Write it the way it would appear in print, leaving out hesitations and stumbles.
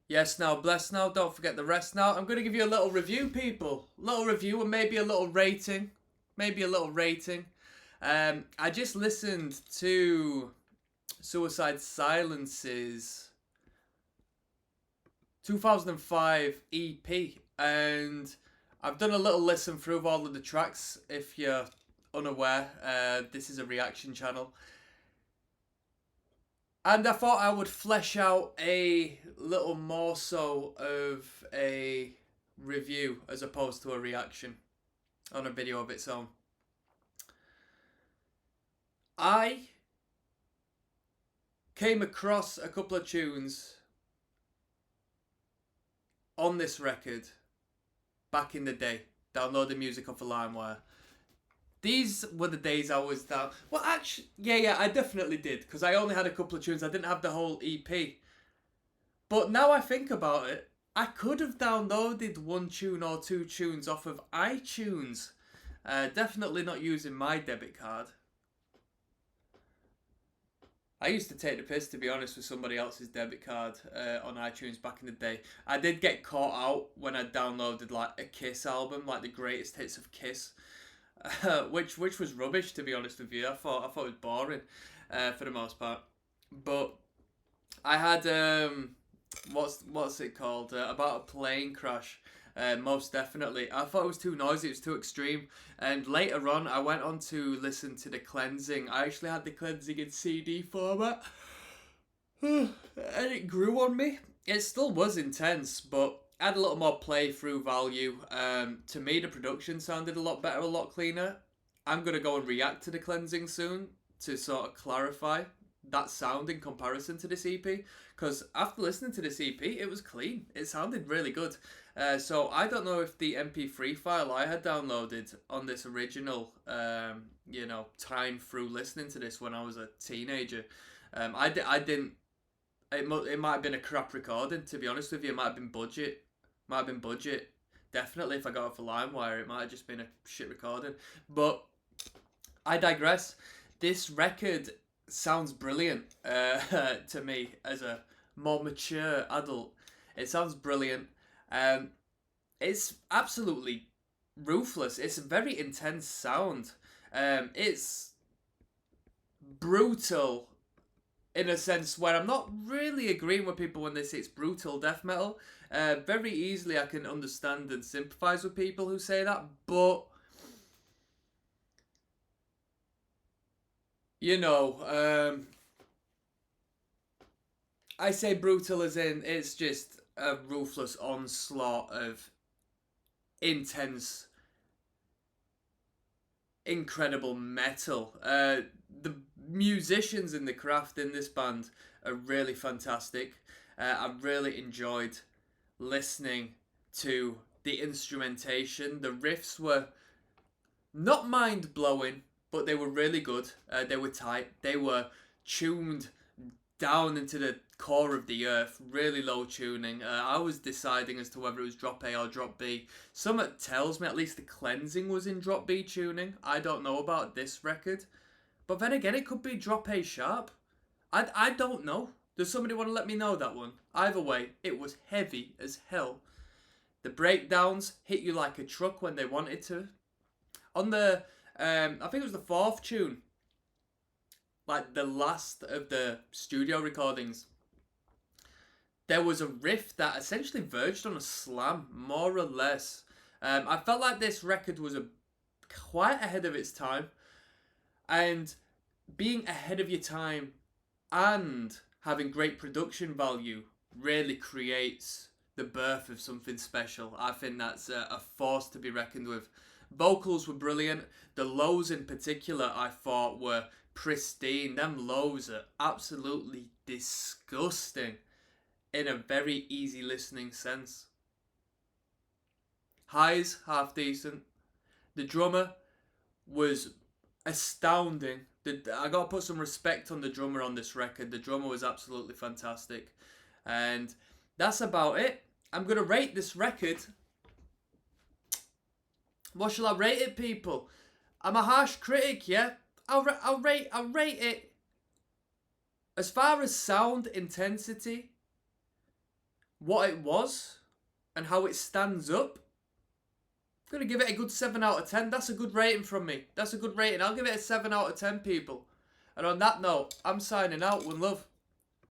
Yes, now, bless now, don't forget the rest now. I'm going to give you a little review, people. Little review and maybe a little rating. Maybe a little rating. I just listened to Suicide Silence's 2005 EP, and I've done a little listen through of all of the tracks. If you're unaware, this is a reaction channel. And I thought I would flesh out a little more so of a review as opposed to a reaction on a video of its own. I came across a couple of tunes on this record back in the day, downloading music off of LimeWire. These were the days I was down. Well, actually, yeah, I definitely did, because I only had a couple of tunes. I didn't have the whole EP. But now I think about it, I could have downloaded one tune or two tunes off of iTunes. Definitely not using my debit card. I used to take the piss, to be honest, with somebody else's debit card on iTunes back in the day. I did get caught out when I downloaded like a Kiss album, like the greatest hits of Kiss, which was rubbish, to be honest with you. I thought it was boring for the most part. But I had what's it called? About a plane crash. Most definitely. I thought it was too noisy, it was too extreme. And later on, I went on to listen to The Cleansing. I actually had The Cleansing in CD format. And it grew on me. It still was intense, but had a little more playthrough value. To me, the production sounded a lot better, a lot cleaner. I'm going to go and react to The Cleansing soon to sort of clarify that sound in comparison to this EP, because after listening to this EP, it was clean. It sounded really good. So I don't know if the MP3 file I had downloaded on this original, time through listening to this when I was a teenager, I didn't. It might have been a crap recording, to be honest with you. It might have been budget. Definitely, if I got it for LimeWire, it might have just been a shit recording. But I digress. This record sounds brilliant to me as a more mature adult. It sounds brilliant. It's absolutely ruthless. It's a very intense sound. It's brutal in a sense where I'm not really agreeing with people when they say it's brutal death metal. Very easily I can understand and sympathise with people who say that, but I say brutal as in it's just a ruthless onslaught of intense, incredible metal. The musicians in the craft in this band are really fantastic. I really enjoyed listening to the instrumentation. The riffs were not mind blowing, but they were really good. They were tight. They were tuned down into the core of the earth, really low tuning. I was deciding as to whether it was drop A or drop B. Something tells me at least The Cleansing was in drop B tuning. I don't know about this record. But then again, it could be drop A sharp. I don't know. Does somebody want to let me know that one? Either way, it was heavy as hell. The breakdowns hit you like a truck when they wanted to. On the, I think it was the fourth tune, like the last of the studio recordings, there was a riff that essentially verged on a slam, more or less. I felt like this record was quite ahead of its time, and being ahead of your time and having great production value really creates the birth of something special. I think that's a force to be reckoned with. Vocals were brilliant. The lows in particular I thought were pristine. Them lows are absolutely disgusting in a very easy listening sense. Highs, half decent. The drummer was astounding. I gotta put some respect on the drummer on this record. The drummer was absolutely fantastic. And that's about it. I'm gonna rate this record. What shall I rate it, people? I'm a harsh critic, yeah? I'll rate it. As far as sound intensity, what it was and how it stands up, I'm going to give it a good 7 out of 10. That's a good rating from me. That's a good rating. I'll give it a 7 out of 10, people. And on that note, I'm signing out. One love.